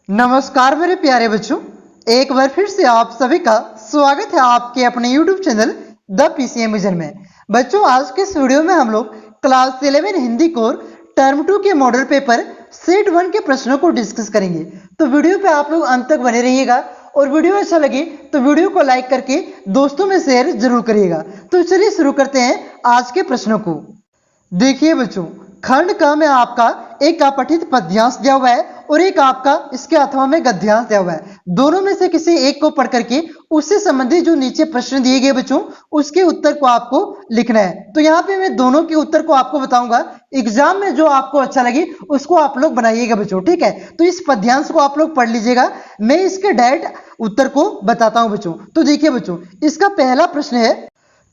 नमस्कार मेरे प्यारे बच्चों, एक बार फिर से आप सभी का स्वागत है आपके अपने YouTube channel the PCM vision में। बच्चों, आज के इस वीडियो में हम लोग क्लास 11 हिंदी कोर टर्म 2 के मॉडल पेपर सेट 1 के प्रश्नों को डिस्कस करेंगे। तो वीडियो पे आप लोग अंत तक बने रहिएगा और वीडियो अच्छा लगे तो वीडियो को लाइक करके दोस्तों में शेयर जरूर करिएगा। तो चलिए शुरू करते हैं आज के प्रश्नों को। देखिए बच्चों, खंड क में आपका एक अपठित पद्यांश दिया हुआ है और एक आपका इसके अथवा में गद्यांश दिया हुआ है। दोनों में से किसी एक को पढ़ करके उससे संबंधित जो नीचे प्रश्न दिए गए बच्चों, उसके उत्तर को आपको लिखना है। तो यहाँ पे मैं दोनों के उत्तर को आपको बताऊंगा। एग्जाम में जो आपको अच्छा लगे उसको आप लोग बनाइएगा बच्चों, ठीक है। तो इस पद्यांश को आप लोग पढ़ लीजिएगा, मैं इसके डायरेक्ट उत्तर को बताता हूं बच्चों। तो देखिए बच्चों, इसका पहला प्रश्न है,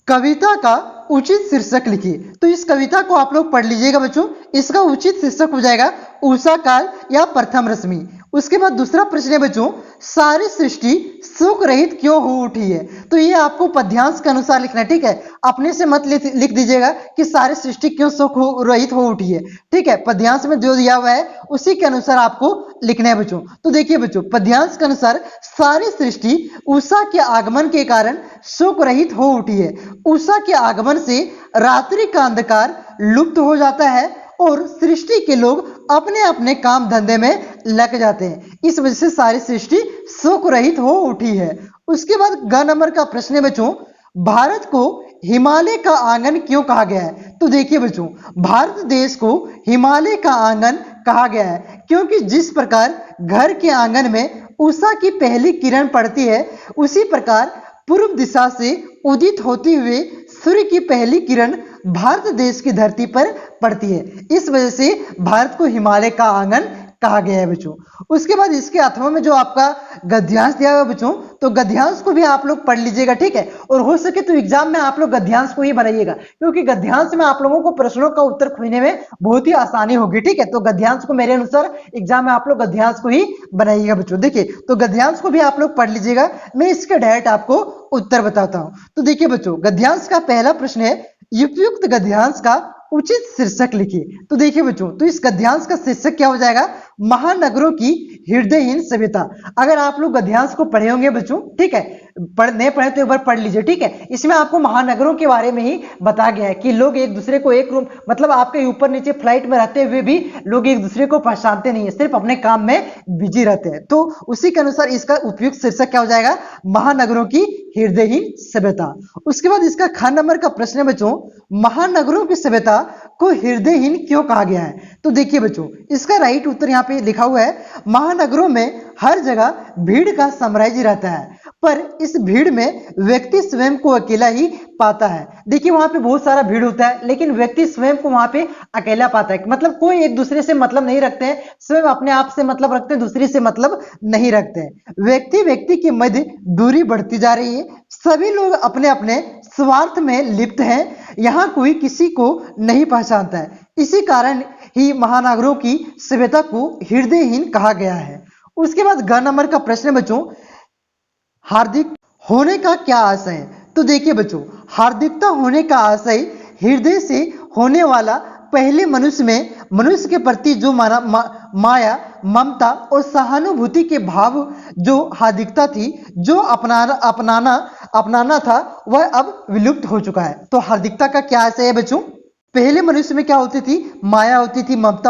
कविता का उचित शीर्षक लिखिए। तो इस कविता को आप लोग पढ़ लीजिएगा बच्चों। इसका उचित शीर्षक हो जाएगा उषा काल या प्रथम रश्मि। उसके बाद दूसरा प्रश्न है बच्चों, सारी सृष्टि सुख रहित क्यों हो उठी है। तो ये आपको पद्यांश के अनुसार लिखना है, ठीक है। अपने से मत लिख दीजिएगा कि सारी सृष्टि क्यों सुख रहित हो उठी है, ठीक है। पद्यांश में जो दिया हुआ है उसी के अनुसार आपको लिखना है बच्चों। तो देखिए बच्चों, पद्यांश के अनुसार सारी सृष्टि उषा के आगमन के कारण सुख रहित हो उठी है। उषा के आगमन से रात्रि का अंधकार लुप्त हो जाता है और सृष्टि के लोग अपने अपने काम धंधे में लग जाते हैं। इस वजह से सारी सृष्टि सुख रहित हो उठी है। उसके बाद ग नंबर का प्रश्न है बच्चों, भारत को हिमालय का आंगन क्यों कहा गया है। तो देखिए बच्चों, भारत देश को हिमालय का आंगन कहा गया है क्योंकि जिस प्रकार घर के आंगन में उषा की पहली किरण पड़ती है, उसी प्रकार पूर्व दिशा से उदित होते हुए सूर्य की पहली किरण भारत देश की धरती पर पड़ती है। इस वजह से भारत को हिमालय का आंगन कहा गया है बच्चों। उसके बाद इसके अथवा में जो आपका गद्यांश दिया हुआ है बच्चों, तो गद्यांश को भी आप लोग पढ़ लीजिएगा, ठीक है। और हो सके तो एग्जाम में आप लोग गद्यांश को ही बनाइएगा क्योंकि गद्यांश में आप लोगों को प्रश्नों का उत्तर खोजने में बहुत ही आसानी होगी, ठीक है। तो गद्यांश को मेरे अनुसार एग्जाम में आप लोग गद्यांश को ही बनाइएगा बच्चों। देखिए, तो गद्यांश को भी आप लोग पढ़ लीजिएगा, मैं इसके डायरेक्ट आपको उत्तर बताता हूं। तो देखिए बच्चों, गद्यांश का पहला प्रश्न है, उपयुक्त गद्यांश का उचित शीर्षक लिखिए। तो देखिए बच्चों, तो इस गद्यांश का शीर्षक क्या हो जाएगा, महानगरों की हृदयहीन सभ्यता। अगर आप लोग गद्यांश को पढ़े होंगे बच्चों, ठीक है, नहीं पढ़े तो एक बार पढ़ लीजिए, ठीक है। इसमें आपको महानगरों के बारे में ही बताया गया है कि लोग एक दूसरे को एक रूम, मतलब आपके ऊपर नीचे फ्लाइट में रहते हुए भी लोग एक दूसरे को पहचानते नहीं है, सिर्फ अपने काम में बिजी रहते हैं। तो उसी के अनुसार इसका उपयुक्त शीर्षक क्या हो जाएगा, महानगरों की हृदयहीन सभ्यता। उसके बाद इसका ख नंबर का प्रश्न है बच्चों, महानगरों की सभ्यता को हृदयहीन क्यों कहा गया है। तो देखिए बच्चों, इसका राइट उत्तर यहाँ पे लिखा हुआ है, महानगरों में हर जगह भीड़ का साम्राज्य रहता है, पर इस भीड़ में व्यक्ति स्वयं को अकेला ही पाता है। देखिए, वहां पे बहुत सारा भीड़ होता है लेकिन व्यक्ति स्वयं को वहां पे अकेला पाता है, मतलब कोई एक दूसरे से मतलब नहीं रखते हैं, स्वयं अपने आप से मतलब रखते हैं, दूसरे से मतलब नहीं रखते हैं। व्यक्ति व्यक्ति के मध्य दूरी बढ़ती जा रही है, सभी लोग अपने अपने स्वार्थ में लिप्त हैं, यहाँ कोई किसी को नहीं पहचानता है। इसी कारण ही महानगरों की सभ्यता को हृदयहीन कहा गया है। उसके बाद ग नंबर का प्रश्न बच्चों, हार्दिक होने का क्या आशय है। तो देखिए बच्चों, हार्दिकता होने का आशय हृदय से होने वाला पहले मनुष्य में मनुष्य के प्रति जो माया, ममता और सहानुभूति के भाव, जो हार्दिकता थी, जो अपनाना था, वह अब विलुप्त हो चुका है। तो हार्दिकता का क्या आशय है बच्चों, पहले मनुष्य में क्या होती थी, माया होती थी, ममता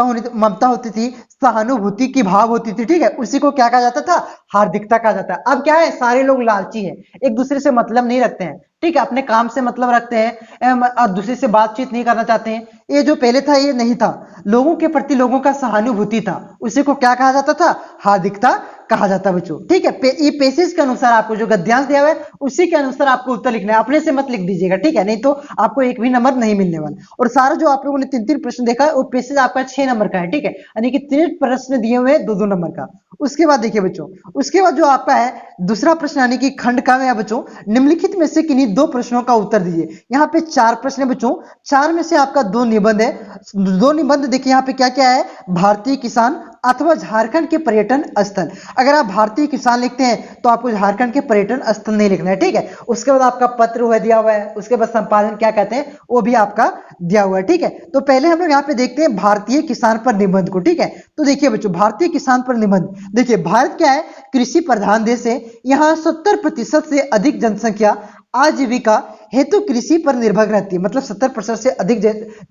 होती थी, सहानुभूति की भाव होती थी, ठीक है। उसी को क्या कहा जाता था, हार्दिकता कहा जाता है। अब क्या है, सारे लोग लालची हैं, एक दूसरे से मतलब नहीं रखते हैं, ठीक है, अपने काम से मतलब रखते हैं और दूसरे से बातचीत नहीं करना चाहते हैं। ये जो पहले था ये नहीं था, लोगों के प्रति लोगों का सहानुभूति था, उसी को क्या कहा जाता था, हार्दिकता कहा जाता है बच्चों, ठीक है। ये पेसेज के अनुसार आपको जो गद्यांश दिया हुआ है उसी के अनुसार आपको उत्तर लिखना है, अपने से मत लिख दीजिएगा, ठीक है, नहीं तो आपको एक भी नंबर नहीं मिलने वाला। और सारा जो आप लोगों ने 3-3 प्रश्न देखा है वो पेसेज आपका 6 नंबर का है, ठीक है, यानी कि 3 प्रश्न दिए हुए 2-2 नंबर का। उसके बाद देखिए बच्चों, उसके बाद जो आपका है दूसरा प्रश्न यानी कि खंड का में बच्चों, निम्नलिखित में से किन्हीं 2 प्रश्नों का उत्तर दीजिए। यहाँ पे 4 प्रश्न है बच्चों, 4 में से आपका 2 निबंध है। 2 निबंध देखिए यहाँ पे क्या क्या है, भारतीय किसान अथवा झारखंड के पर्यटन स्थल। अगर आप भारतीय किसान लिखते हैं तो आपको झारखंड के पर्यटन स्थल नहीं लिखना है, ठीक है। उसके बाद आपका पत्र हुआ दिया हुआ है, उसके बाद संपादन क्या कहते हैं वो भी आपका दिया हुआ है, ठीक है। तो पहले हम लोग यहाँ पे देखते हैं भारतीय किसान पर निबंध को, ठीक है। तो देखिए बच्चों, भारतीय किसान पर निबंध, देखिए भारत क्या है, कृषि प्रधान देश है। यहाँ 70% से अधिक जनसंख्या आजीविका हेतु कृषि पर निर्भर रहती है। मतलब 70% से अधिक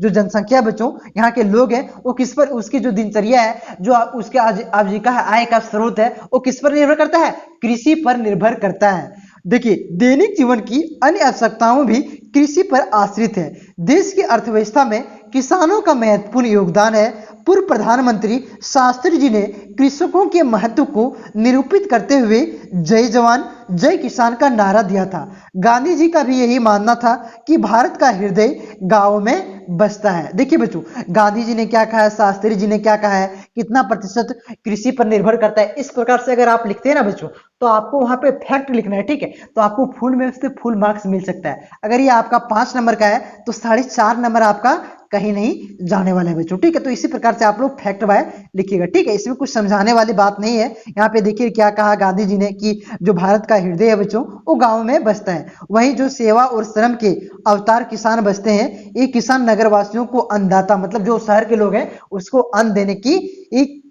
जो जनसंख्या बच्चों यहाँ के लोग हैं वो किस पर, उसकी जो दिनचर्या है, जो उसके आजीविका है, आय का स्रोत है, वो किस पर निर्भर करता है, कृषि पर निर्भर करता है। देखिए दैनिक जीवन की अन्य आवश्यकताओं भी कृषि पर आश्रित है। देश की अर्थव्यवस्था में किसानों का महत्वपूर्ण योगदान है। पूर्व प्रधानमंत्री शास्त्री जी ने कृषकों के महत्व को निरूपित करते हुए जय जवान जय किसान का नारा दिया था। गांधी जी का भी यही मानना था कि भारत का हृदय गांव में बसता है। देखिए बच्चों, गांधी जी ने क्या कहा है, शास्त्री जी ने क्या कहा है, कितना प्रतिशत कृषि पर निर्भर करता है। इस प्रकार से अगर आप लिखते हैं ना बच्चों, तो आपको वहां पे फैक्ट लिखना है, ठीक है। तो आपको फुल में से फुल मार्क्स मिल सकता है। अगर ये आपका 5 नंबर का है तो 4.5 नंबर आपका कहीं नहीं जाने वाला है बच्चों, ठीक है। तो इसी प्रकार से आप लोग फैक्ट बाय लिखिएगा, ठीक है। इसमें कुछ समझाने वाली बात नहीं है। यहाँ पे देखिए क्या कहा गांधी जी ने कि जो भारत का हृदय है बच्चों वो गांव में बसता है। वहीं जो सेवा और श्रम के अवतार किसान बसते हैं, ये किसान नगरवासियों को अन्नदाता, मतलब जो शहर के लोग हैं उसको अन्न देने की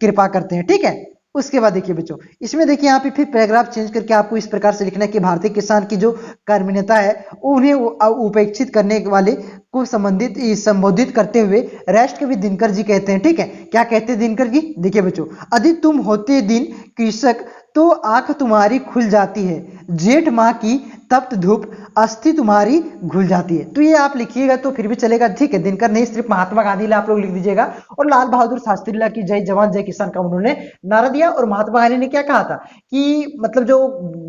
कृपा करते हैं, ठीक है। उसके बाद देखिए बच्चों, इसमें देखिए यहाँ पे फिर पैराग्राफ चेंज करके आपको इस प्रकार से लिखना है कि भारतीय किसान की जो कर्मण्यता है उन्हें उपेक्षित करने वाले को संबोधित करते हुए राष्ट्रकवि दिनकर जी कहते हैं, ठीक है। क्या कहते हैं दिनकर जी, देखिए बच्चों, यदि तुम होते दिन कृषक तो आंख तुम्हारी खुल जाती है, जेठ माह की तप्त धूप अस्थि तुम्हारी घुल जाती है। तो ये आप लिखिएगा तो फिर भी चलेगा, ठीक है। दिनकर नहीं, सिर्फ महात्मा गांधी ला आप लोग लिख दीजिएगा। और लाल बहादुर शास्त्री ला की जय जवान जय किसान का उन्होंने नारा दिया। और महात्मा गांधी ने क्या कहा था कि मतलब जो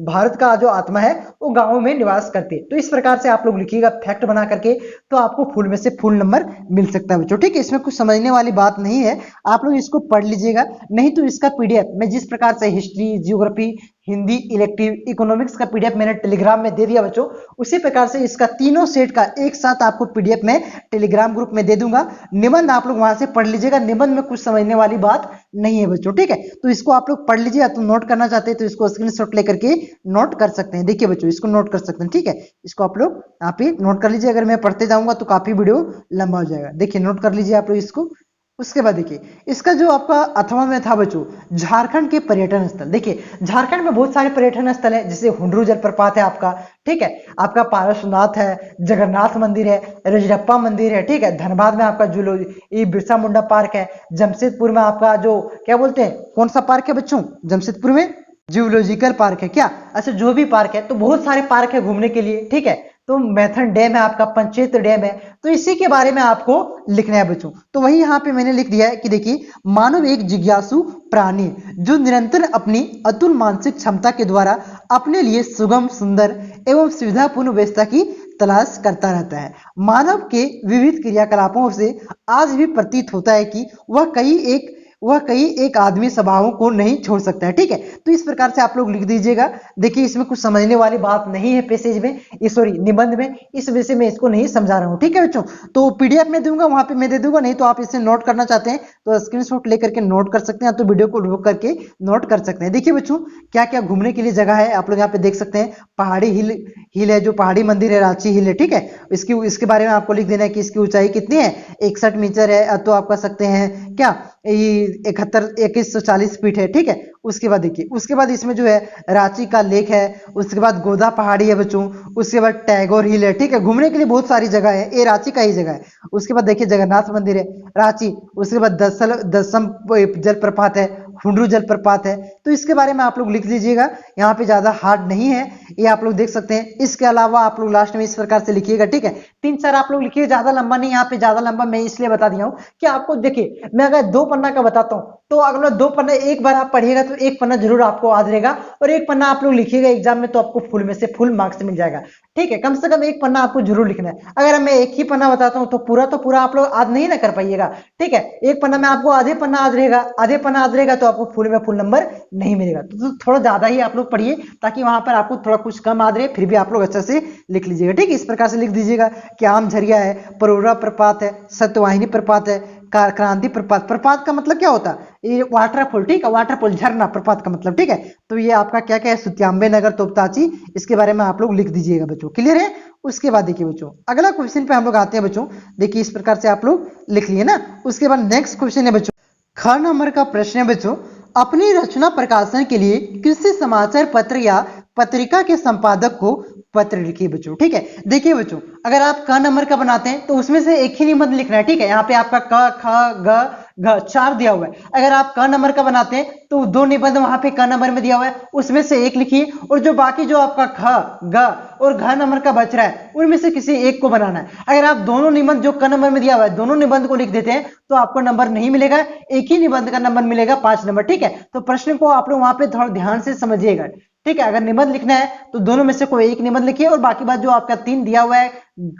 भारत का जो आत्मा है वो गांवों में निवास करती है। तो इस प्रकार से आप लोग लिखिएगा फैक्ट बना करके, तो आपको फुल में से फुल नंबर मिल सकता है बच्चों, ठीक है। इसमें कुछ समझने वाली बात नहीं है, आप लोग इसको पढ़ लीजिएगा। नहीं तो इसका पीडीएफ मैं जिस प्रकार से history, geography, Hindi, elective, economics का पीडीएफ मैंने टेलीग्राम में दे दिया बच्चों, उसी प्रकार से इसका तीनों सेट का एक साथ आपको पीडीएफ में टेलीग्राम ग्रुप में दे दूंगा। निबंध आप लोग वहां से पढ़ लीजिएगा। निबंध में कुछ समझने वाली बात नहीं है बच्चों, ठीक है। तो इसको आप लोग पढ़ लीजिए। तो नोट करना चाहते हैं तो इसको स्क्रीनशॉट लेकर के नोट कर सकते हैं। देखिए बच्चों, इसको नोट कर सकते हैं, ठीक है। इसको आप लोग यहाँ पे नोट कर लीजिए। अगर मैं पढ़ते जाऊंगा तो काफी वीडियो लंबा हो जाएगा। देखिए नोट कर लीजिए आप लोग इसको। उसके बाद देखिए इसका जो आपका अथवा में था बच्चों, झारखंड के पर्यटन स्थल। देखिए झारखंड में बहुत सारे पर्यटन स्थल है, जैसे हुंडरू जलप्रपात है आपका, ठीक है। आपका पारसनाथ है, जगन्नाथ मंदिर है, रजरप्पा मंदिर है, ठीक है। धनबाद में आपका ये बिरसा मुंडा पार्क है। जमशेदपुर में आपका जो क्या बोलते हैं, कौन सा पार्क है बच्चों, जमशेदपुर में जूलॉजिकल पार्क है क्या, अच्छा जो भी पार्क है। तो बहुत सारे पार्क है घूमने के लिए, ठीक है। तो मैथन डैम है आपका, पंचेत डैम है। तो इसी के बारे में आपको लिखना है बच्चों। तो वही यहाँ पे मैंने लिख दिया है कि देखिए मानव एक जिज्ञासु प्राणी है जो निरंतर अपनी अतुल मानसिक क्षमता के द्वारा अपने लिए सुगम, सुंदर एवं सुविधापूर्ण व्यवस्था की तलाश करता रहता है। मानव के विविध क्रियाकलापों से आज भी प्रतीत होता है कि वह कई एक आदमी स्वभावों को नहीं छोड़ सकता है, ठीक है। तो इस प्रकार से आप लोग लिख दीजिएगा। देखिए इसमें कुछ समझने वाली बात नहीं है पैसेज में, सॉरी निबंध में, इस वजह से मैं इसको नहीं समझा रहा हूँ, ठीक है बच्चों। तो पीडीएफ में दूंगा, वहां पे मैं दे दूंगा। नहीं तो आप इसे नोट करना चाहते हैं तो स्क्रीनशॉट लेकर के नोट कर सकते हैं, तो वीडियो को रोक करके नोट कर सकते हैं। देखिए बच्चों क्या क्या घूमने के लिए जगह है आप लोग यहाँ पे देख सकते हैं। पहाड़ी हिल है, जो पहाड़ी मंदिर है रांची हिल है, ठीक है। इसके बारे में आपको लिख देना है कि इसकी ऊंचाई कितनी है, 61 मीटर है। तो आप कह सकते हैं क्या 2140 फीट है, ठीक है। उसके बाद देखिए, उसके बाद इसमें जो है रांची का लेक है, उसके बाद गोदा पहाड़ी है बच्चों, उसके बाद टैगोर हिल है, ठीक है। घूमने के लिए बहुत सारी जगह है, ये रांची का ही जगह है। उसके बाद देखिए जगन्नाथ मंदिर है रांची, उसके बाद दसम जलप्रपात है, हुंडरू जलप्रपात है। तो इसके बारे में आप लोग लिख लीजिएगा, यहाँ पे ज्यादा हार्ड नहीं है, ये आप लोग देख सकते हैं। इसके अलावा आप लोग लास्ट में इस प्रकार से लिखिएगा, ठीक है। 3-4 आप लोग लिखिए, ज्यादा लंबा नहीं। यहाँ पे ज्यादा लंबा मैं इसलिए बता दिया हूँ कि आपको देखिए, मैं अगर 2 पन्ना का बताता हूँ तो अगला 2 पन्ना एक बार आप पढ़िएगा तो 1 पन्ना जरूर आपको याद रहेगा, और 1 पन्ना आप लोग लिखिएगा एग्जाम में तो आपको फुल में से फुल मार्क्स मिल जाएगा, ठीक है। कम से कम 1 पन्ना आपको जरूर लिखना है। अगर मैं एक ही पन्ना बताता हूँ तो पूरा आप लोग याद नहीं ना कर पाइएगा, ठीक है। 1 पन्ना में आपको आधे पन्ना याद रहेगा, आधे पन्ना याद रहेगा तो आपको फुल में फुल नंबर नहीं मिलेगा। तो थोड़ा ज्यादा ही आप लोग पढ़िए ताकि वहां पर आपको थोड़ा कुछ कम याद रहे, फिर भी आप लोग अच्छा से लिख लीजिएगा। ठीक है, इस प्रकार से लिख दीजिएगा कि आम झरिया है, परोरा प्रपात है, सत्यवाहिनी प्रपात है, क्रांति प्रपात। प्रपात का मतलब क्या होता है? ये वाटरफॉल। ठीक है, वाटरफॉल झरना, प्रपात का मतलब। ठीक है, तो ये आपका क्या क्या है? सुत्याम्बे नगर, तोपताची, इसके बारे में आप लोग लिख दीजिएगा बच्चों। क्लियर है? उसके बाद देखिए बच्चों अगला क्वेश्चन पे हम लोग आते हैं बच्चों। देखिए इस प्रकार से आप लोग लिख लिए ना। उसके बाद नेक्स्ट क्वेश्चन है बच्चों, ख नंबर का प्रश्न है बच्चों, अपनी रचना प्रकाशन के लिए किसी समाचार पत्र या पत्रिका के संपादक को पत्र लिखिए बच्चों। ठीक है, देखिए बच्चों अगर आप क नंबर का बनाते हैं तो उसमें से एक ही निबंध लिखना है। ठीक है, यहाँ पे आपका क ख ग घ 4 दिया हुआ है। अगर आप क नंबर का बनाते हैं तो 2 निबंध वहां पे क नंबर में दिया हुआ है, उसमें से एक लिखिए, और जो बाकी जो आपका ख ग और घ नंबर का बच रहा है उनमें से किसी एक को बनाना है। अगर आप दोनों निबंध जो क नंबर में दिया हुआ है दोनों निबंध को लिख देते हैं तो आपको नंबर नहीं मिलेगा, एक ही निबंध का नंबर मिलेगा 5 नंबर। ठीक है, तो प्रश्न को आप लोग वहां पे थोड़ा ध्यान से समझिएगा। ठीक है, अगर निबंध लिखना है तो दोनों में से कोई एक निबंध लिखिए और बाकी बात जो आपका 3 दिया हुआ है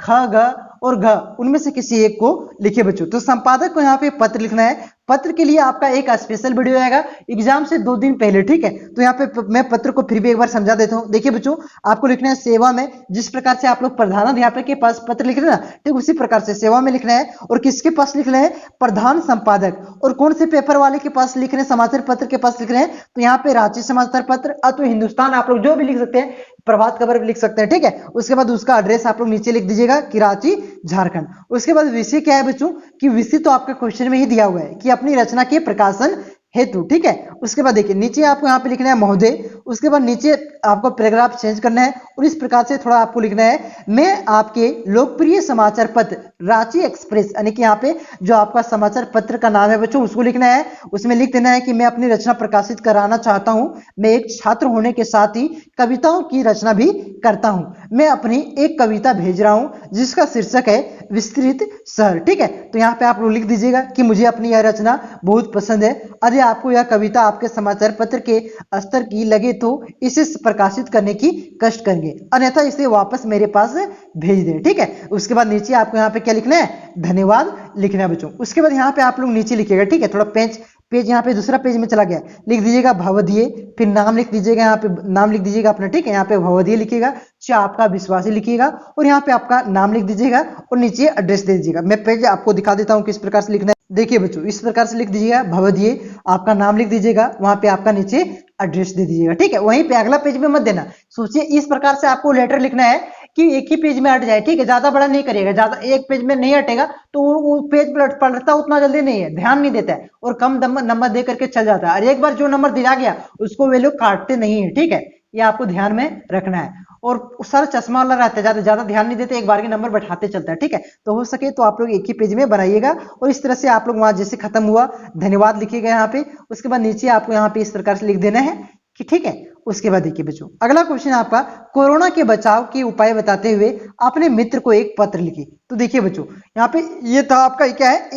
ख ग और घ उनमें से किसी एक को लिखिए बच्चों। तो संपादक को यहाँ पे पत्र लिखना है। पत्र के लिए आपका एक स्पेशल वीडियो आएगा एग्जाम से 2 दिन पहले। ठीक है, तो यहाँ पे मैं पत्र को फिर भी एक बार समझा देता हूँ। देखिए बच्चों आपको लिखना है सेवा में, जिस प्रकार से आप लोग प्रधानाध्यापक के पास पत्र लिख रहे हैं ना, ठीक उसी प्रकार से सेवा में लिखना है। और किसके पास लिखना है? प्रधान संपादक। और कौन से पेपर वाले के पास लिख रहे हैं? समाचार पत्र के पास लिख रहे हैं, तो यहाँ पे रांची समाचार पत्र अथवा हिंदुस्तान, आप लोग जो भी लिख सकते हैं, प्रभात खबर भी लिख सकते हैं। ठीक है, उसके बाद उसका एड्रेस आप लोग नीचे लिख दीजिएगा कि रांची झारखंड। उसके बाद विषय क्या है बच्चों? कि विषय तो आपका क्वेश्चन में ही दिया हुआ है कि अपनी रचना के प्रकाशन हेतु। ठीक है, उसके बाद देखिए नीचे आपको यहाँ पे लिखना है महोदय। उसके बाद नीचे आपको पैराग्राफ चेंज करना है और इस प्रकार से थोड़ा आपको लिखना है, मैं आपके लोकप्रिय समाचार पत्र रांची एक्सप्रेस, यानी कि यहाँ पे जो आपका समाचार पत्र का नाम है बच्चों उसको लिखना है। उसमें लिख देना है कि मैं अपनी रचना प्रकाशित कराना चाहता हूं, मैं एक छात्र होने के साथ ही कविताओं की रचना भी करता हूं। मैं अपनी एक कविता भेज रहा हूं जिसका शीर्षक है विस्तृत शहर। ठीक है, तो यहाँ पे आप लोग लिख दीजिएगा कि मुझे अपनी यह रचना बहुत पसंद है, यदि आपको यह कविता आपके समाचार पत्र के स्तर की लगे तो इसे प्रकाशित करने की कष्ट करेंगे, अन्यथा इसे वापस मेरे पास भेज दें। ठीक है, उसके बाद नीचे आपको यहाँ पे क्या लिखना है? धन्यवाद लिखना है बच्चों। उसके बाद यहाँ पे आप लोग नीचे लिखिएगा। ठीक है, थोड़ा पेज यहाँ पे दूसरा पेज में चला गया, लिख दीजिएगा भवदीय, फिर नाम लिख दीजिएगा, यहाँ पे नाम लिख दीजिएगा अपना। ठीक है, यहाँ पे भवदीय लिखिएगा, आपका विश्वासी लिखिएगा और यहाँ पे आपका नाम लिख दीजिएगा और नीचे एड्रेस दे दीजिएगा। मैं पेज आपको दिखा देता हूँ किस प्रकार से लिखना है। देखिए बच्चों इस प्रकार से लिख दीजिएगा भवदीय, आपका नाम लिख दीजिएगा, वहां पे आपका नीचे एड्रेस दे दीजिएगा। ठीक है, वहीं पे अगला पेज में मत देना। सोचिए इस प्रकार से आपको लेटर लिखना है कि एक ही पेज में हट जाए। ठीक है, ज्यादा बड़ा नहीं करिएगा, ज्यादा एक पेज में नहीं हटेगा तो वो पेज पलटता उतना जल्दी नहीं है, ध्यान नहीं देता है और कम नंबर दे करके चल जाता है। और एक बार जो नंबर दिया गया उसको वे लोग काटते नहीं है। ठीक है, ये आपको ध्यान में रखना है। और सर चश्मा वाला रहता है, ज्यादा ध्यान नहीं देते, एक बार के नंबर बैठाते चलता है। ठीक है, तो हो सके तो आप लोग एक ही पेज में बनाइएगा और इस तरह से आप लोग वहां जैसे खत्म हुआ धन्यवाद लिखिएगा यहाँ पे। उसके बाद नीचे आपको यहाँ पे इस प्रकार से लिख देना है कि ठीक है। उसके बाद देखिए बच्चों अगला क्वेश्चन आपका, कोरोना के बचाव के उपाय बताते हुए अपने मित्र को एक पत्र लिखिए। तो देखिए बच्चों यहाँ पे ये था आपका क्या है?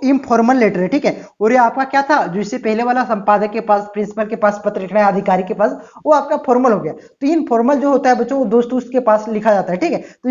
इनफॉर्मल लेटर है। ठीक है, और ये आपका क्या था? जो इससे पहले वाला संपादक के पास, प्रिंसिपल के पास पत्र लिखना है, अधिकारी के पास, वो आपका फॉर्मल हो गया। तो इनफॉर्मल जो होता है बच्चों वो दोस्त उसके पास लिखा जाता है। ठीक है, तो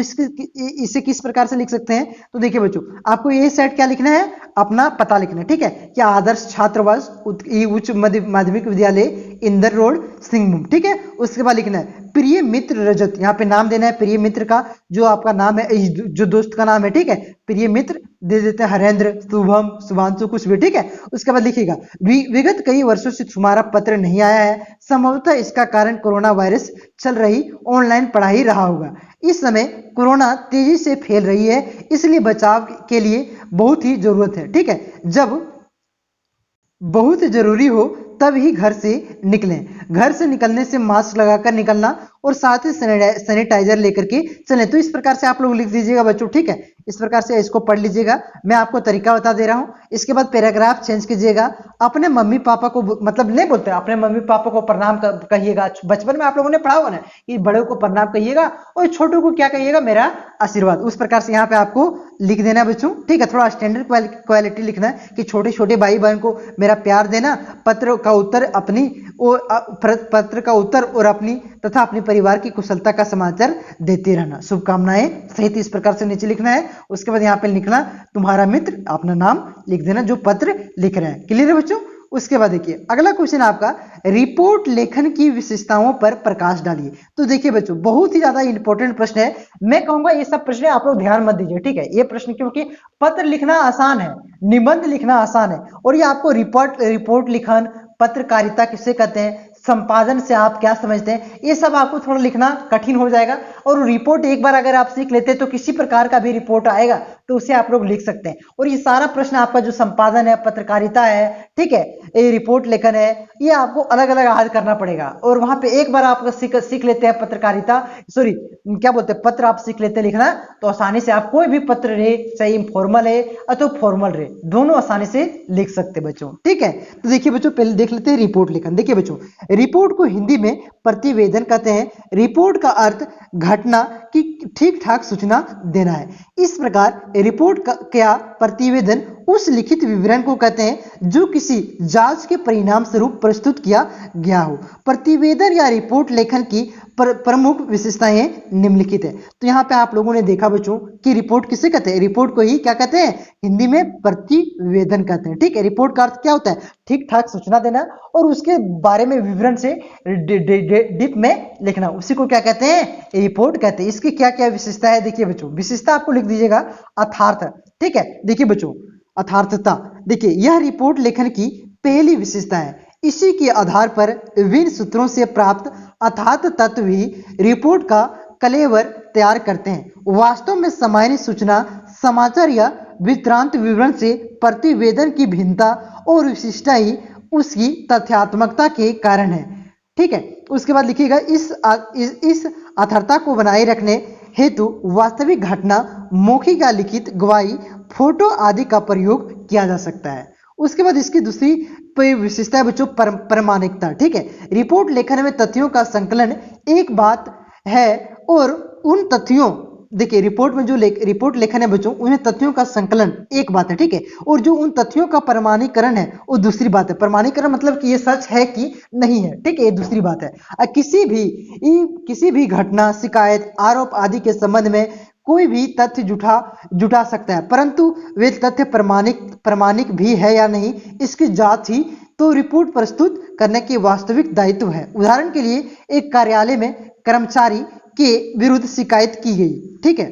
इसे किस प्रकार से लिख सकते हैं? तो देखिए बच्चों आपको ये साइड क्या लिखना है? अपना पता लिखना है। ठीक है, क्या आदर्श छात्रावास उच्च माध्यमिक विद्यालय इंदर रोड सिंहभूम। ठीक है, उसके बाद लिखना है प्रिय मित्र रजत, यहाँ पे नाम देना है प्रिय मित्र का, जो आपका नाम है, जो दोस्त का नाम है। ठीक है, प्रिय मित्र दे देते हैं हरेंद्र, शुभम, शुभांशु, कुछ भी। ठीक है, उसके बाद लिखिएगा विगत कई वर्षों से तुम्हारा पत्र नहीं आया है, संभवतः इसका कारण कोरोना वायरस चल रही ऑनलाइन पढ़ाई रहा होगा। इस समय कोरोना तेजी से फैल रही है, इसलिए बचाव के लिए बहुत ही जरूरत है। ठीक है, जब बहुत जरूरी हो तब ही घर से निकलें, घर से निकलने से मास्क लगाकर निकलना और साथ ही सैनिटाइजर लेकर के चलें। तो इस प्रकार से आप लोग लिख दीजिएगा बच्चों। ठीक है, इस प्रकार से इसको पढ़ लीजिएगा, मैं आपको तरीका बता दे रहा हूं। इसके बाद पैराग्राफ चेंज कीजिएगा, अपने मम्मी पापा को, मतलब नहीं बोलते, अपने मम्मी पापा को प्रणाम कहिएगा। बचपन में आप लोगों ने पढ़ा होगा ना कि बड़ों को प्रणाम कहिएगा और छोटों को क्या कहिएगा? मेरा आशीर्वाद। उस प्रकार से यहाँ पे आपको लिख देना बच्चों। ठीक है, थोड़ा स्टैंडर्ड क्वालिटी लिखना है कि छोटे छोटे भाई बहन को मेरा प्यार देना, पत्र का उत्तर और अपनी तथा अपने परिवार की कुशलता का समाचार देते रहना, शुभकामनाएं सहित इस प्रकार से नीचे लिखना है। उसके बाद यहाँ पे लिखना तुम्हारा मित्र, अपना नाम लिख देना जो पत्र लिख रहे हैं। क्लियर है बच्चों? उसके बाद देखिए अगला क्वेश्चन आपका, रिपोर्ट लेखन की विशेषताओं पर प्रकाश डालिए। तो देखिए बच्चों बहुत ही ज्यादा इंपॉर्टेंट प्रश्न है, मैं कहूंगा ये सब प्रश्न आप लोग ध्यान मत दीजिए, ठीक है। ये प्रश्न क्योंकि पत्र लिखना आसान है, निबंध लिखना आसान है, और ये आपको रिपोर्ट लिखन, पत्रकारिता किसे कहते हैं, संपादन से आप क्या समझते हैं, ये सब आपको थोड़ा लिखना कठिन हो जाएगा। और रिपोर्ट एक बार अगर आप सीख लेते हैं तो किसी प्रकार का भी रिपोर्ट आएगा तो उसे आप लोग लिख सकते हैं। और ये सारा प्रश्न आपका जो संपादन है, पत्रकारिता है, ठीक है, ये रिपोर्ट लेखन है, ये आपको अलग अलग आज करना पड़ेगा। और वहां पे एक बार आप सीख लेते हैं पत्रकारिता, सॉरी क्या बोलते हैं, पत्र आप सीख लेते हैं लिखना, तो आसानी से आप कोई भी पत्र रहे, चाहे इनफॉर्मल है अथवा फॉर्मल रहे, दोनों आसानी से लिख सकते हैं बच्चों, ठीक है। तो देखिए बच्चों पहले देख लेते हैं रिपोर्ट लेखन। देखिए बच्चों रिपोर्ट को हिंदी में प्रतिवेदन कहते हैं। रिपोर्ट का अर्थ घटना की ठीक ठाक सूचना देना है। इस प्रकार रिपोर्ट का क्या प्रतिवेदन उस लिखित विवरण को कहते हैं जो किसी जांच के परिणाम स्वरूप प्रस्तुत किया गया हो। प्रतिवेदन या रिपोर्ट लेखन की प्रमुख विशेषताएं निम्नलिखित है। तो यहाँ पे आप लोगों ने देखा बच्चों कि रिपोर्ट किसे कहते हैं, रिपोर्ट को ही क्या कहते हैं, हिंदी में प्रतिवेदन कहते हैं, ठीक है। रिपोर्ट का अर्थ क्या होता है, ठीक ठाक सूचना देना और उसके बारे में विवरण से डीप में लिखना, उसी को क्या कहते हैं, रिपोर्ट कहते हैं। इसकी क्या क्या विशेषता है, देखिए बच्चों विशेषता आपको लिख दीजिएगा, अर्थार्थ, ठीक है। देखिए बच्चों अर्थार्थता, देखिए यह रिपोर्ट लेखन की पहली विशेषता है। इसी के आधार पर विभिन्न सूत्रों से प्राप्त अर्थात तत्व ही रिपोर्ट का कलेवर तैयार करते हैं। वास्तव में सामान्य सूचना, समाचार या वृत्तांत विवरण से प्रतिवेदन की भिन्नता और विशिष्टता ही उसकी तथ्यात्मकता के कारण है, ठीक है। उसके बाद लिखिएगा, इस अर्थता को बनाए रखने हेतु वास्तविक घटना, मौखिक या लिखित गवाही, फोटो आदि का प्रयोग किया जा सकता है। उसके बाद इसकी दूसरी विशेषता है बच्चों प्रामाणिकता, ठीक है। रिपोर्ट लेखन में तथ्यों का संकलन एक बात है और उन तथ्यों, देखिए रिपोर्ट में जो रिपोर्ट लेखन है बच्चों, उन्हें तथ्यों का संकलन एक बात है, ठीक है, और जो उन तथ्यों का प्रमाणीकरण है वो दूसरी बात है। प्रमाणीकरण मतलब कि ये सच है कि नहीं है, ठीक है, ये दूसरी बात है। किसी भी घटना, शिकायत, आरोप आदि के संबंध में कोई भी तथ्य जुटा सकता है, परंतु वे तथ्य प्रमाणिक भी है या नहीं, इसकी जांच ही तो रिपोर्ट प्रस्तुत करने की वास्तविक दायित्व है। उदाहरण के लिए एक कार्यालय में कर्मचारी के विरुद्ध शिकायत की गई, ठीक है,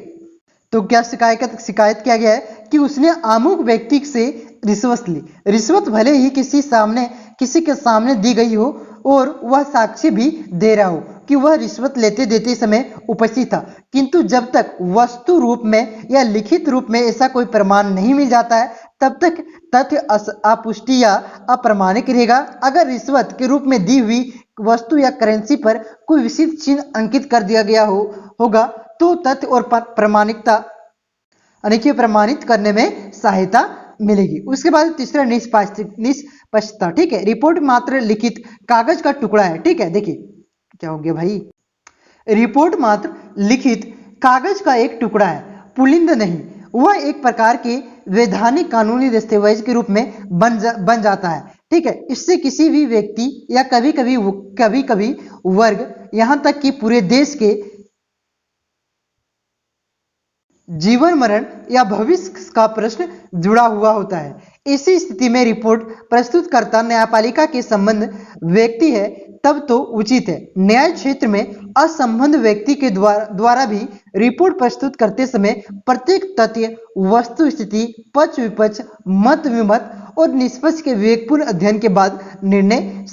तो क्या शिकायत किया गया है कि उसने अमुक व्यक्ति से रिश्वत ली। रिश्वत भले ही किसी के सामने दी गई हो और वह साक्ष्य भी दे रहा हो कि वह रिश्वत लेते देते समय उपस्थित था, किंतु जब तक वस्तु रूप में या लिखित रूप में ऐसा कोई प्रमाण नहीं मिल जाता है तब तक तथ्य अपुष्टि या अप्रमाणिक रहेगा। अगर रिश्वत के रूप में दी हुई वस्तु या करेंसी पर कोई विशिष्ट चिन्ह अंकित कर दिया गया होगा तो तथ्य और प्रमाणिकता यानी कि प्रमाणित करने में सहायता मिलेगी। उसके बाद तीसरा निष्पक्षता, ठीक है। रिपोर्ट मात्र लिखित कागज का टुकड़ा है, ठीक है। देखिए क्या हो गया भाई, रिपोर्ट मात्र लिखित कागज का एक टुकड़ा है, पुलिंद नहीं। वह एक प्रकार के वैधानिक कानूनी दस्तावेज के रूप में बन जाता है, ठीक है। इससे किसी भी व्यक्ति या कभी कभी वर्ग, यहां तक कि पूरे देश के जीवन मरण या भविष्य का प्रश्न जुड़ा हुआ होता है। ऐसी स्थिति में रिपोर्ट प्रस्तुतकर्ता न्यायपालिका के संबंध व्यक्ति है तब तो उचित है। न्याय क्षेत्र में असंबद्ध व्यक्ति के द्वारा भी रिपोर्ट प्रस्तुत करते समय प्रत्येक तथ्य, वस्तु स्थिति, पक्ष विपक्ष, मत विमत और निष्पक्ष के विवेकपूर्ण अध्ययन के बाद निर्णय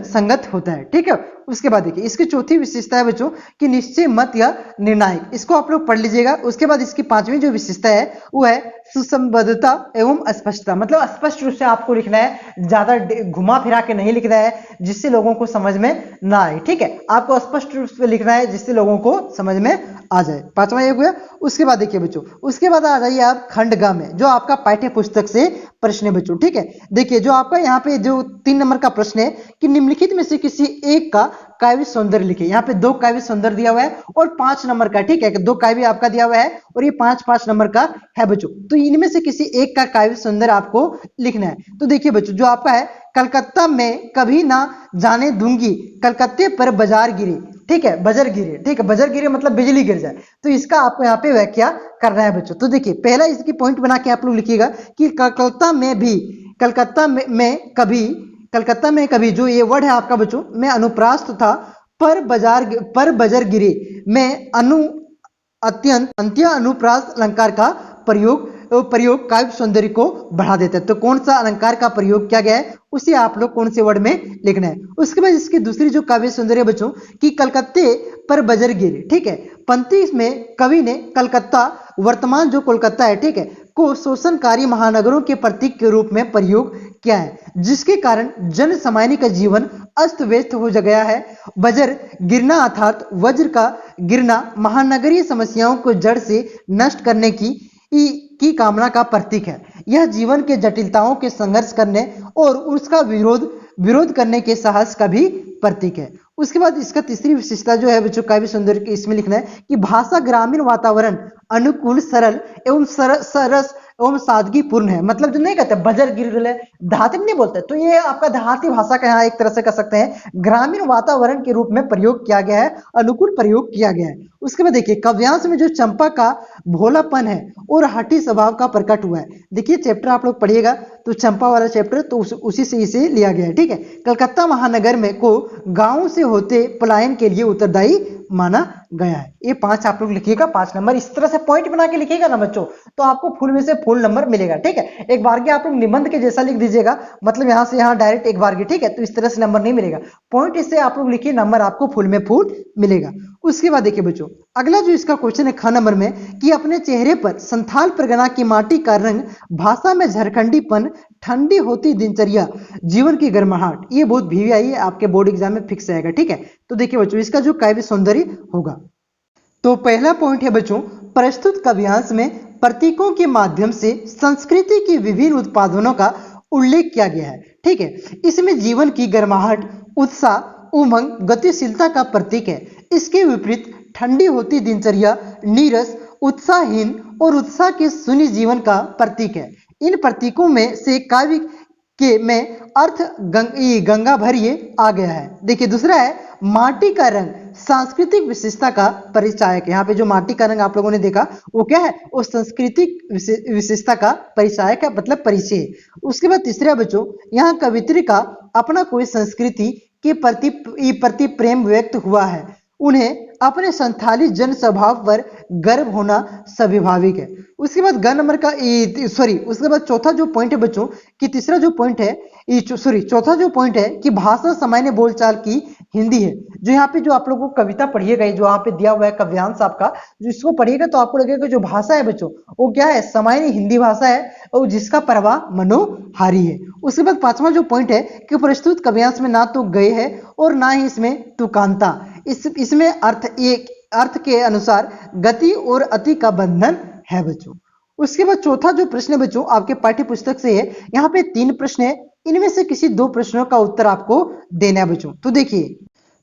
संगत होता है, ठीक है। उसके बाद देखिए इसकी चौथी विशेषता है बच्चों कि निश्चय मत या निर्णायक, इसको आप लोग पढ़ लीजिएगा। उसके बाद इसकी पांचवी जो विशेषता है वो है सुसंबद्धता एवं स्पष्टता, मतलब स्पष्ट रूप से आपको लिखना है, ज्यादा घुमा फिरा के नहीं लिखना है जिससे लोगों को समझ में ना आए, ठीक है। आपको स्पष्ट रूप से लिखना है जिससे लोगों को समझ में आ जाए। पांचवा ये हो गया। उसके बाद देखिए बच्चों, उसके बाद आ जाइए आप खंड ग में, जो आपका पाठ्य पुस्तक से प्रश्न है बच्चों, ठीक है। देखिए जो आपका यहाँ पे जो 3 नंबर का प्रश्न है कि निम्नलिखित में से किसी एक का काव्य सौंदर्य लिखे। यहाँ पे 2 काव्य सौंदर्य दिया हुआ है और 5 नंबर का, ठीक है, 2 काव्य आपका दिया हुआ है और ये 5 नंबर का है बच्चों। तो इनमें से किसी एक का काव्य सौंदर्य आपको लिखना है। तो देखिए बच्चों जो आपका है, कलकत्ता में कभी ना जाने दूंगी, कलकत्ते पर बाजार गिरे, ठीक है, बजर गिरे, ठीक है, बजर गिरे मतलब बिजली गिर जाए। तो इसका आपको यहाँ पे व्याख्या करना है बच्चों। तो देखिए पहला इसकी पॉइंट बना के आप लोग लिखिएगा कि कलकत्ता में कभी कलकत्ता में कभी, जो ये वर्ड है आपका बच्चों, मैं अनुप्रास्त था, पर बजर गिरे, मैं अत्यंत अंत्य अनुप्रास अलंकार का प्रयोग काव्य सौंदर्य को बढ़ा देता है। तो कौन सा अलंकार का प्रयोग किया गया है उसे आप लोग कौन से वर्ड में लिखना है। उसके बाद इसकी दूसरी जो काव्य सौंदर्य बच्चों कि कलकत्ते पर बजर गिरे, ठीक है, पंक्ति में कवि ने कलकत्ता, वर्तमान जो कोलकाता है, ठीक है, को शोषणकारी महानगरों के प्रतीक के रूप में प्रयोग किया है, जिसके कारण जन सामान्य का जीवन अस्त व्यस्त हो गया है। बजर गिरना अर्थात वज्र का गिरना महानगरीय समस्याओं को जड़ से नष्ट करने की कामना का प्रतीक है। यह जीवन के जटिलताओं के संघर्ष करने और उसका विरोध करने के साहस का भी प्रतीक है। उसके बाद इसका तीसरी विशेषता जो है बच्चों काव्य सौंदर्य की, इसमें लिखना है कि भाषा ग्रामीण वातावरण अनुकूल, सरल एवं सरस एवं सादगी पूर्ण है। मतलब जो नहीं कहते बजर गिर रहे, देहाती नहीं बोलते, तो ये आपका देहाती भाषा का यहाँ एक तरह से कह सकते हैं ग्रामीण वातावरण के रूप में प्रयोग किया गया है, अनुकूल प्रयोग किया गया है। उसके बाद देखिए काव्यांश में जो चंपा का भोलापन है और हठी स्वभाव का प्रकट हुआ है। देखिए चैप्टर आप लोग पढ़िएगा तो चंपा वाला चैप्टर तो उसी से इसे लिया गया है, ठीक है। कलकत्ता महानगर में को गांव से होते पलायन के लिए उत्तरदायी माना गया है। ये 5 आप लोग लिखिएगा, 5 नंबर इस तरह से पॉइंट बना के लिखिएगा ना बच्चों, तो आपको फुल में से फुल नंबर मिलेगा, ठीक है। एक बार के आप लोग निबंध के जैसा लिख दीजिएगा, मतलब यहां से यहां डायरेक्ट एक बार के, ठीक है, तो इस तरह से नंबर नहीं मिलेगा। पॉइंट इससे आप लोग लिखिए, नंबर आपको फुल में फुल मिलेगा। उसके बाद देखिए बच्चों अगला जो इसका क्वेश्चन है ख नंबर में कि अपने चेहरे पर संथाल परगना की माटी का रंग, भाषा में झारखंडीपन, ठंडी होती दिनचर्या, जीवन की गर्माहट। ये बहुत VVI है, आपके बोर्ड एग्जाम में फिक्स आएगा, ठीक है। तो देखिए बच्चों इसका जो काव्य सौंदर्य होगा, तो पहला पॉइंट है बच्चों प्रस्तुत काव्यांश में प्रतीकों के माध्यम से संस्कृति के विभिन्न उत्पादनों का उल्लेख किया गया है, ठीक है। इसमें जीवन की गर्माहट, उत्साह, उमंग, गतिशीलता का प्रतीक है। इसके विपरीत ठंडी होती दिनचर्या, नीरस, उत्साहहीन और उत्साह के शून्य जीवन का प्रतीक है। इन प्रतीकों में से काव्य के में अर्थ गंगा भर ये आ गया है। देखिए दूसरा है माटी का रंग, सांस्कृतिक विशेषता का परिचायक। यहाँ पे जो माटी का रंग आप लोगों ने देखा वो क्या है, वो सांस्कृतिक विशेषता का परिचायक है, मतलब परिचय। उसके बाद तीसरा बच्चों यहाँ कवित्री का अपना कोई संस्कृति के प्रति प्रेम व्यक्त हुआ है। उन्हें अपने संथाली जन स्वभाव पर गर्व होना स्वाभाविक है। उसके बाद ग नंबर का उसके बाद चौथा जो पॉइंट है बच्चों कि तीसरा जो पॉइंट है चौथा जो पॉइंट है कि भाषा सामान्य बोलचाल की हिंदी है। जो यहाँ पे जो आप लोगों को कविता पढ़िएगा, जो यहाँ पे दिया हुआ है काव्यांश आपका, जो इसको पढ़िएगा तो आपको लगेगा जो भाषा है बच्चों वो क्या है, सामान्य हिंदी भाषा है और जिसका प्रवाह मनोहारी है। उसके बाद पांचवा जो पॉइंट है कि प्रस्तुत काव्यांश में ना तो गए है और ना ही इसमें तुकांता, इसमें अर्थ के अनुसार गति और अति का बंधन है बच्चों। उसके बाद चौथा जो प्रश्न है बच्चों आपके पाठ्य पुस्तक से है, यहाँ पे 3 प्रश्न है, इनमें से किसी 2 प्रश्नों का उत्तर आपको देना है बच्चों। तो देखिए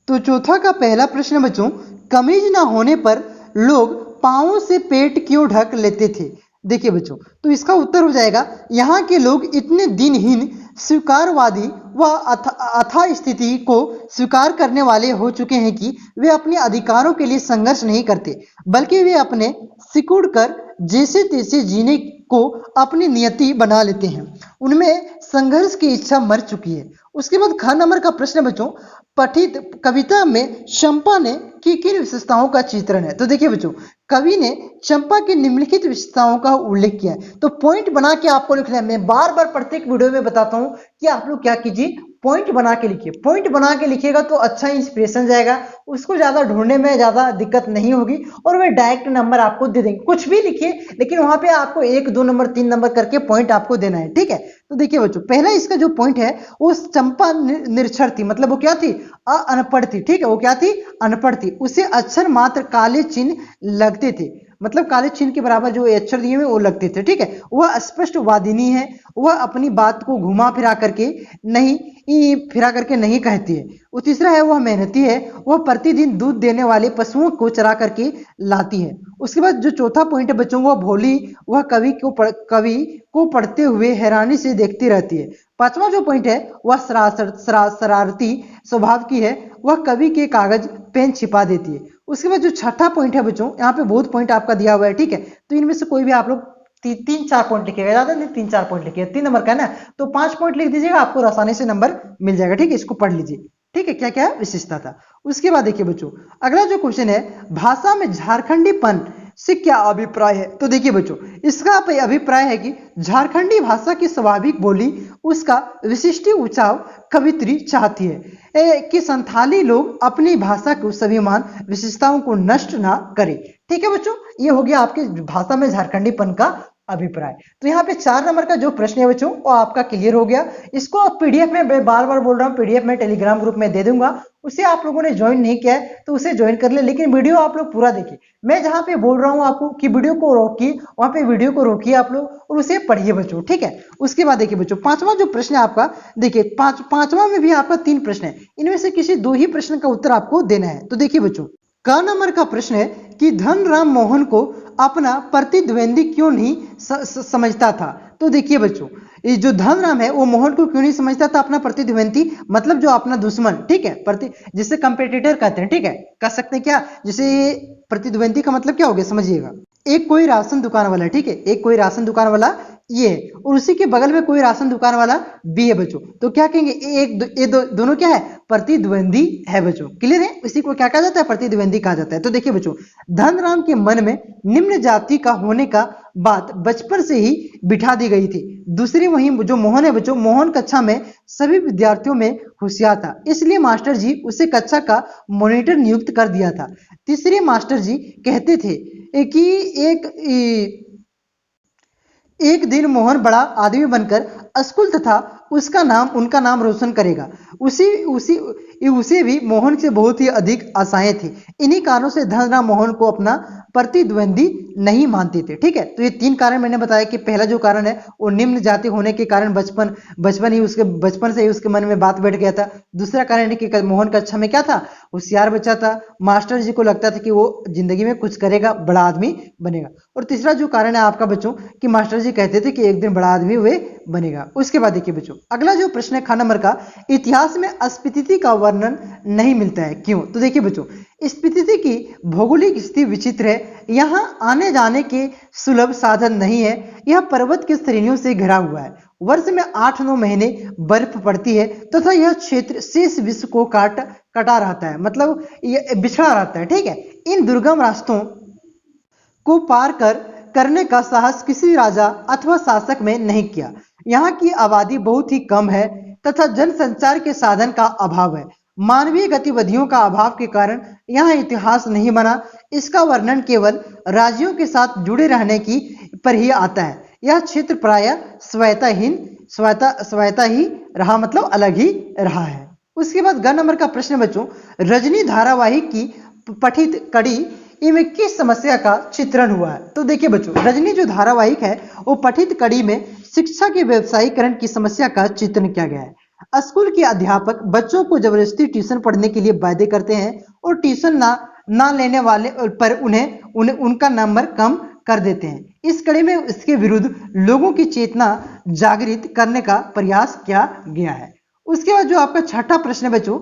तो चौथा का पहला प्रश्न बच्चों, कमीज ना होने पर लोग पांवों से पेट क्यों ढक लेते थे। देखिए बच्चों तो इसका उत्तर हो जाएगा, यहाँ के लोग इतने दिनहीन, स्वीकारवादी व अथा स्थिति को स्वीकार करने वाले हो चुके हैं कि वे अपने अधिकारों के लिए संघर्ष नहीं करते, बल्कि वे अपने सिकुड़ कर जैसे तैसे जीने को अपनी नियति बना लेते हैं। उनमें संघर्ष की इच्छा मर चुकी है। उसके बाद ख नंबर का प्रश्न बच्चों, पठित कविता में चंपा ने किन विशेषताओं का चित्रण है। तो देखिए बच्चों कवि ने चंपा की निम्नलिखित विशेषताओं का उल्लेख किया है, तो पॉइंट बना के आपको लिखना है। मैं बार बार प्रत्येक वीडियो में बताता हूं कि आप लोग क्या कीजिए, पॉइंट बना के लिखिए। पॉइंट बना के लिखिएगा तो अच्छा इंस्पिरेशन जाएगा, उसको ज्यादा ढूंढने में ज्यादा दिक्कत नहीं होगी और वे डायरेक्ट नंबर आपको दे देंगे। कुछ भी लिखिए लेकिन वहां पे आपको 1 2 नंबर 3 नंबर करके पॉइंट आपको देना है, ठीक है। तो देखिए बच्चों पहला इसका जो पॉइंट है वो चंपा निरक्षर थी, मतलब वो क्या थी, अनपढ़ थी, ठीक है। वो क्या थी, अनपढ़ थी। उसे अक्षर मात्र काले चिन्ह लगते थे, मतलब काले चिन्ह के बराबर जो अक्षर दिए हुए वो लगते थे, ठीक है। वह स्पष्ट वादिनी है, वह अपनी बात को घुमा फिरा करके नहीं कहती है। वो तीसरा है वह मेहनती है, वह प्रतिदिन दूध देने वाले पशुओं को चरा करके लाती है। उसके बाद जो चौथा पॉइंट है बच्चों, वह भोली, वह कवि को पढ़ते हुए हैरानी से देखती रहती है। पांचवा जो पॉइंट है वह शरारती स्वभाव की है, वह कवि के कागज पेन छिपा देती है। उसके बाद जो छठा पॉइंट है बच्चों, यहाँ पे बहुत पॉइंट आपका दिया हुआ है, ठीक है। तो इनमें से कोई भी आप लोग तीन चार पॉइंट लिखिएगा, ज्यादा नहीं 3-4 पॉइंट लिखिएगा, 3 नंबर का है ना, तो 5 पॉइंट लिख दीजिएगा, आपको आसानी से नंबर मिल जाएगा। ठीक है, इसको पढ़ लीजिए। ठीक है, क्या क्या विशेषता था। उसके बाद देखिए बच्चों, अगला जो क्वेश्चन है, भाषा में झारखंडीपन से क्या अभिप्राय है। तो देखिए बच्चों, इसका अभिप्राय है कि झारखंडी भाषा की स्वाभाविक बोली, उसका विशिष्ट उच्चाव कवित्री चाहती है कि संथाली लोग अपनी भाषा को स्वाभिमान विशेषताओं को नष्ट ना करें। ठीक है बच्चों, ये हो गया आपके भाषा में झारखंडीपन का अभिप्राय। तो यहाँ पे 4 नंबर का जो प्रश्न है बच्चों, वो आपका क्लियर हो गया। इसको पीडीएफ में, बार बार बोल रहा हूँ, पीडीएफ में टेलीग्राम ग्रुप में दे दूंगा, उसे आप लोगों ने ज्वाइन नहीं किया है तो उसे ज्वाइन कर ले, लेकिन वीडियो आप लोग पूरा देखिए। मैं जहां पे बोल रहा हूं आपको कि वीडियो को रोकिए, वहां पे वीडियो को रोकिए आप लोग और उसे पढ़िए बच्चों। ठीक है, उसके बाद देखिए बच्चों, 5वां जो प्रश्न है आपका, देखिए पांचवा में भी आपका 3 प्रश्न है, इनमें से किसी 2 ही प्रश्न का उत्तर आपको देना है। तो देखिए बच्चों, क नंबर का प्रश्न है कि धनराम मोहन को अपना प्रतिद्वंदी क्यों नहीं समझता था। तो देखिए बच्चों, ये जो धनराम है वो मोहन को क्यों नहीं समझता था अपना प्रतिद्वंदी, मतलब जो अपना दुश्मन। ठीक है, जिसे कंपेटिटर कहते हैं। ठीक है, कह सकते हैं क्या, जिसे प्रतिद्वंदी का मतलब क्या हो गया, समझिएगा। एक कोई राशन दुकान वाला, ठीक है, एक कोई राशन दुकान वाला ये है, और उसी के बगल में कोई राशन दुकान वाला बी है बच्चों, तो क्या कहेंगे, दोनों क्या है, प्रतिद्वंदी है बच्चों। क्लियर है, इसी को क्या कहा जाता है, प्रतिद्वंदी कहा जाता है। तो देखिए बच्चों, धनराम के मन में निम्न जाति का होने का बात बचपन से ही बिठा दी गई थी। दूसरी वहीं जो मोहन है बच्चों, मोहन कक्षा में सभी विद्यार्थियों में होशियार था, इसलिए मास्टर जी उसे कक्षा का मॉनिटर नियुक्त कर दिया था। तीसरे मास्टर जी कहते थे कि एक दिन मोहन बड़ा आदमी बनकर स्कूल तथा उनका नाम रोशन करेगा। उसे भी मोहन से बहुत ही अधिक आशाएं थी। इन्हीं कारणों से धनराम मोहन को अपना प्रतिद्वंदी नहीं मानते थे। ठीक है, तो ये 3 कारण मैंने बताया कि पहला जो कारण है वो निम्न जाति होने के कारण बचपन से ही उसके मन में बात बैठ गया था। दूसरा कारण है कि मोहन कक्षा में क्या था, होशियार बच्चा था, मास्टर जी को लगता था कि वो जिंदगी में कुछ करेगा, बड़ा आदमी बनेगा। और तीसरा जो कारण है आपका बच्चों, कि मास्टर जी कहते थे कि एक दिन बड़ा आदमी वे बनेगा। उसके बाद देखिए बच्चों, अगला जो प्रश्न है ख नंबर का, इतिहास में स्पीति का वर्णन नहीं मिलता है, क्यों। तो देखिए बच्चों, स्पीति की भौगोलिक स्थिति विचित्र है, यहाँ आने जाने के सुलभ साधन नहीं है, यह पर्वत की श्रेणियों से घिरा हुआ है, वर्ष में 8-9 महीने बर्फ पड़ती है तथा यह क्षेत्र शेष विश्व को कटा रहता है, मतलब यह बिछड़ा रहता है। ठीक है, इन दुर्गम रास्तों को पार करने का साहस किसी राजा अथवा शासक में नहीं किया। यहाँ की आबादी बहुत ही कम है तथा जनसंचार के साधन का अभाव है। मानवीय गतिविधियों का अभाव के कारण यहाँ इतिहास नहीं बना। इसका वर्णन केवल राज्यों के साथ जुड़े रहने की पर ही आता है। यह क्षेत्र प्रायः स्वायत्ता ही रहा, मतलब अलग ही रहा है। उसके बाद ग नंबर का प्रश्न बच्चों, रजनी धारावाहिक की पठित कड़ी इनमें किस समस्या का चित्रण हुआ है। तो देखिए बच्चों, रजनी जो धारावाहिक है वो पठित कड़ी में शिक्षा के व्यवसायीकरण की समस्या का चित्रण किया गया है। स्कूल के अध्यापक बच्चों को जबरदस्ती ट्यूशन पढ़ने के लिए बाध्य करते हैं और ट्यूशन ना लेने वाले पर उनका नंबर कम कर देते हैं। इस कड़ी में इसके विरुद्ध लोगों की चेतना जागृत करने का प्रयास किया गया है। उसके बाद जो आपका छठा प्रश्न है बच्चों,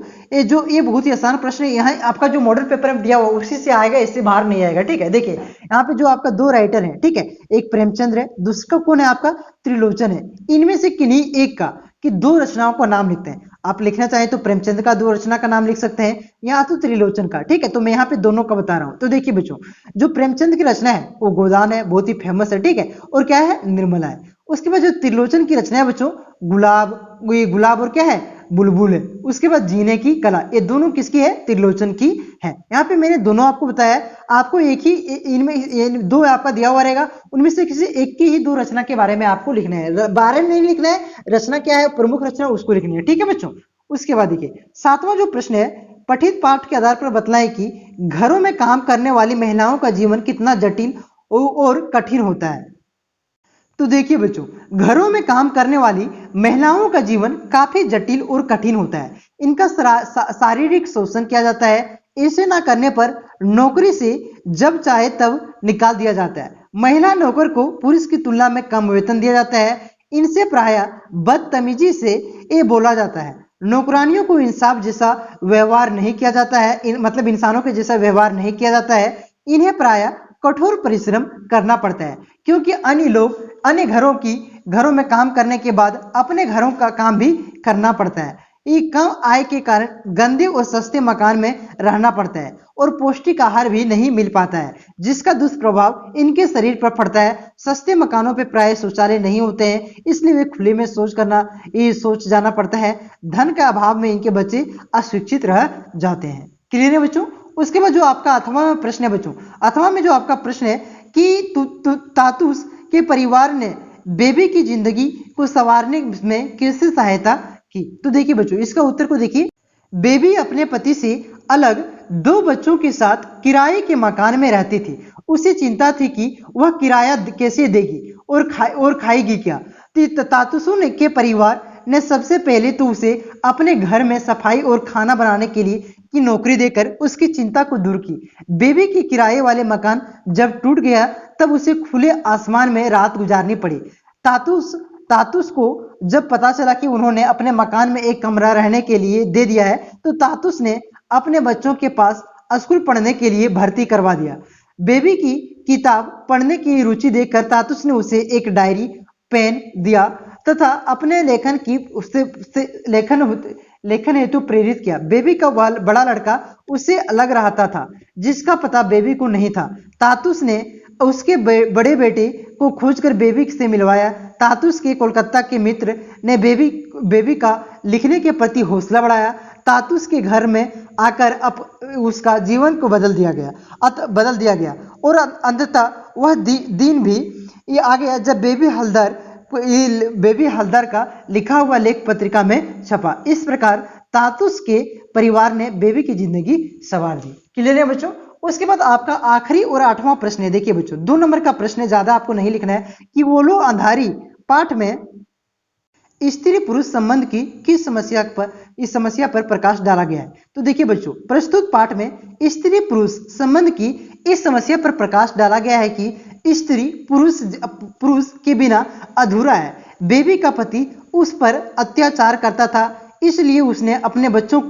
ये बहुत ही आसान प्रश्न है। यहाँ आपका जो मॉडल पेपर में दिया हुआ उसी से आएगा, इससे बाहर नहीं आएगा। ठीक है, देखिए यहाँ पे जो आपका 2 राइटर हैं, ठीक है, एक प्रेमचंद्र है, दूसरा कौन है आपका, त्रिलोचन है। इनमें से किन्हीं एक का कि 2 रचनाओं का नाम लिखते हैं। आप लिखना चाहें तो प्रेमचंद का 2 रचना का नाम लिख सकते हैं या तो त्रिलोचन का। ठीक है, तो मैं यहाँ पे दोनों का बता रहा हूँ। तो देखिए बच्चों, जो प्रेमचंद की रचना है वो गोदान है, बहुत ही फेमस है। ठीक है, और क्या है, निर्मला है। उसके बाद जो त्रिलोचन की रचना है बच्चों, गुलाब और क्या है, बुलबुल है। उसके बाद जीने की कला, ये दोनों किसकी है, त्रिलोचन की है। यहाँ पे मैंने दोनों आपको बताया, आपको एक ही इनमें 2 आपका दिया हुआ रहेगा, उनमें से किसी एक की ही 2 रचना के बारे में आपको लिखना है, बारे में नहीं लिखना है, रचना क्या है, प्रमुख रचना उसको लिखनी है। ठीक है बच्चों। उसके बाद देखिए 7वां जो प्रश्न है, पठित पाठ के आधार पर बतलाएं कि घरों में काम करने वाली महिलाओं का जीवन कितना जटिल और कठिन होता है। तो देखिए बच्चों, घरों में काम करने वाली महिलाओं का जीवन काफी जटिल और कठिन होता है। इनका शारीरिक शोषण किया जाता है। ऐसे ना करने पर नौकरी से जब चाहे तब निकाल दिया जाता है। महिला नौकर को पुरुष की तुलना में कम वेतन दिया जाता है। इनसे प्रायः बदतमीजी से ये बोला जाता है। नौकरानियों को इंसाफ जैसा व्यवहार नहीं किया जाता है, मतलब इंसानों के जैसा व्यवहार नहीं किया जाता है। इन्हें प्रायः कठोर परिश्रम करना पड़ता है, क्योंकि अन्य लोग अन्य घरों में काम करने के बाद अपने घरों का काम भी करना पड़ता है। ये कम आय के कारण गंदे और सस्ते मकान में रहना पड़ता है और पौष्टिक आहार भी नहीं मिल पाता है, जिसका दुष्प्रभाव इनके शरीर पर पड़ता है। सस्ते मकानों पे प्राय शौचालय नहीं होते हैं, इसलिए वे खुले में शौच जाना पड़ता है। धन के अभाव में इनके बच्चे अशिक्षित रह जाते हैं। क्लियर है बच्चों? उसके बाद जो आपका 8वां में प्रश्न है बच्चों, 8वां में जो आपका प्रश्न है कि तातुस के परिवार ने बेबी की जिंदगी को संवारने में कैसे सहायता की। तो देखिए बच्चों, इसका उत्तर को देखिए। बेबी अपने पति से अलग 2 बच्चों के साथ किराए के मकान में रहती थी। उसे चिंता थी कि वह किराया कैसे देगी और खाएगी क्या। तातुसुन के परिवार ने सबसे पहले तो उसे अपने घर में सफाई और खाना बनाने के लिए की नौकरी देकर उसकी चिंता को दूर की। बेबी की किराए वाले मकान जब टूट गया तब उसे खुले आसमान में रात गुजारनी पड़ी। तातुस को जब पता चला कि उन्होंने अपने मकान में एक कमरा रहने के लिए दे दिया है, तो तातुस ने अपने बच्चों के पास स्कूल पढ़ने के लिए भर्ती करवा दिया। बेबी की किताब पढ़ने की रुचि देखकर तातुस ने उसे एक डायरी पेन दिया तथा अपने लेखन हेतु प्रेरित किया। बेबी का बड़ा लड़का उससे अलग रहता था, जिसका पता बेबी को नहीं था। तातुस ने उसके बड़े बेटे को खोजकर बेबी से मिलवाया। तातुस के कोलकाता के मित्र ने बेबी का लिखने के प्रति हौसला बढ़ाया। तातुस के घर में आकर उसका जीवन को बदल दिया गया और अंततः वह दिन भी ये आ गया जब बेबी हलदर का लिखा हुआ लेख पत्रिका में छपा। इस प्रकार तातुस के परिवार ने बेबी की जिंदगी संवार दी। क्लियर है बच्चों? उसके बाद आपका आखिरी और 8वां प्रश्न है। देखिए बच्चों, 2 नंबर का प्रश्न है, ज्यादा आपको नहीं लिखना है। कि वो लो अंधारी पाठ में स्त्री पुरुष संबंध की किस समस्या पर प्रकाश डाला गया है। तो देखिए बच्चों, प्रस्तुत पाठ में स्त्री पुरुष संबंध की इस समस्या पर प्रकाश डाला गया है कि स्त्री पुरुष के बिना अधूरा है। बेबी का पति उस पर अत्याचार करता था, इसलिए उसने अपने बच्चों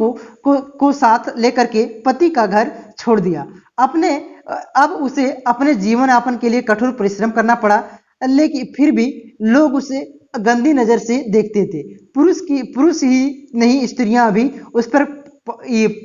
को साथ लेकर के पति का घर छोड़ दिया। अब उसे अपने जीवन यापन के लिए कठोर परिश्रम करना पड़ा, लेकिन फिर भी लोग उसे गंदी नजर से देखते थे। पुरुष ही नहीं, स्त्रियां भी उस पर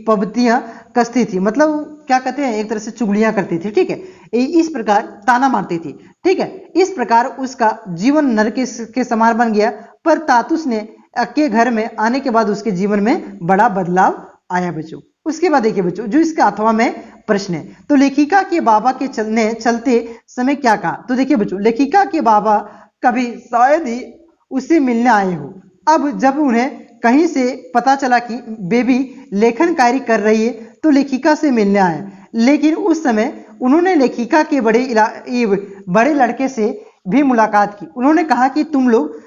पबतियां कसती थी, मतलब क्या कहते हैं, एक तरह से चुगलियां करती थी। ठीक है, इस प्रकार ताना मारती थी। ठीक है, इस प्रकार उसका जीवन नरक के समान बन गया। पर तातुस ने के घर में आने के बाद उसके जीवन में बड़ा बदलाव आया बच्चों। उसके बाद देखिए बच्चों, जो इसका 8वां में प्रश्न है, तो लेखिका के बाबा के चलते समय क्या कहा। तो देखिए बच्चों, लेखिका के बाबा कभी शायद ही उससे मिलने आए हो। अब जब उन्हें कहीं से पता चला कि बेबी लेखन कार्य कर रही है, तो लेखिका से मिलने आए। लेकिन उस समय उन्होंने लेखिका के बड़े लड़के से भी मुलाकात की। उन्होंने कहा कि तुम लोग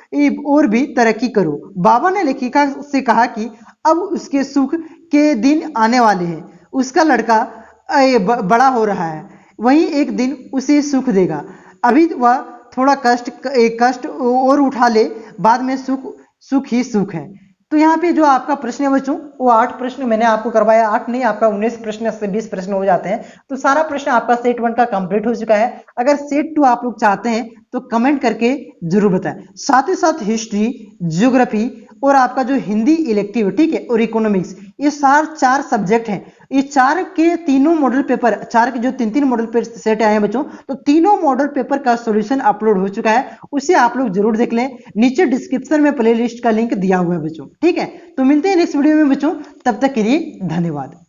और भी तरक्की करो। बाबा ने लेखिका से कहा कि अब उसके सुख के दिन आने वाले हैं। उसका लड़का बड़ा हो रहा है, वही एक दिन उसे सुख देगा। अभी वह थोड़ा कष्ट और उठा ले, बाद में सुख ही सुख है। तो यहाँ पे जो आपका प्रश्न है बच्चों, वो 8 प्रश्न मैंने आपको करवाया। 8 नहीं, आपका 19 प्रश्न से 20 प्रश्न हो जाते हैं। तो सारा प्रश्न आपका सेट 1 का कंप्लीट हो चुका है। अगर सेट 2 आप लोग चाहते हैं तो कमेंट करके जरूर बताएं। साथ ही साथ हिस्ट्री, ज्योग्राफी और आपका जो हिंदी इलेक्टिव, ठीक है, और इकोनॉमिक्स, ये 4 सब्जेक्ट हैं। ये 4 के तीनों मॉडल पेपर, 4 के जो 3 मॉडल पेपर सेट आए हैं बच्चों, तो तीनों मॉडल पेपर का सॉल्यूशन अपलोड हो चुका है। उसे आप लोग जरूर देख लें। नीचे डिस्क्रिप्शन में प्लेलिस्ट का लिंक दिया हुआ है बच्चों। ठीक है, तो मिलते हैं नेक्स्ट वीडियो में बच्चों, तब तक के लिए धन्यवाद।